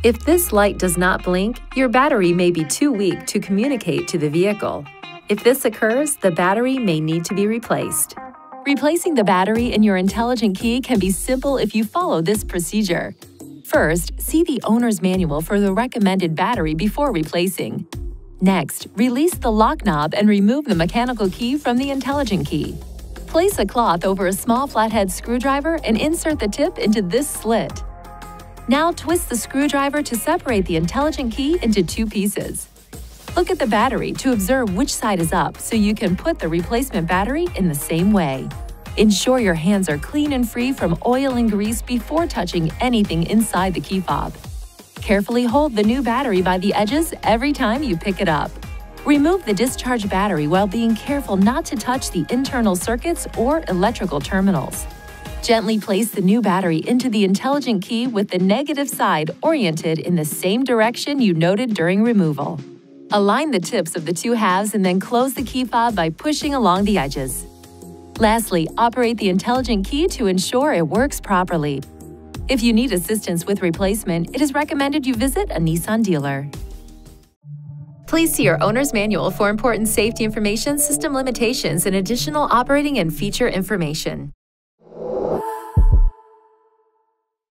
If this light does not blink, your battery may be too weak to communicate to the vehicle. If this occurs, the battery may need to be replaced. Replacing the battery in your intelligent key can be simple if you follow this procedure. First, see the owner's manual for the recommended battery before replacing. Next, release the lock knob and remove the mechanical key from the intelligent key. Place a cloth over a small flathead screwdriver and insert the tip into this slit. Now twist the screwdriver to separate the intelligent key into two pieces. Look at the battery to observe which side is up so you can put the replacement battery in the same way. Ensure your hands are clean and free from oil and grease before touching anything inside the key fob. Carefully hold the new battery by the edges every time you pick it up. Remove the discharged battery while being careful not to touch the internal circuits or electrical terminals. Gently place the new battery into the intelligent key with the negative side oriented in the same direction you noted during removal. Align the tips of the two halves and then close the key fob by pushing along the edges. Lastly, operate the intelligent key to ensure it works properly. If you need assistance with replacement, it is recommended you visit a Nissan dealer. Please see your owner's manual for important safety information, system limitations, and additional operating and feature information.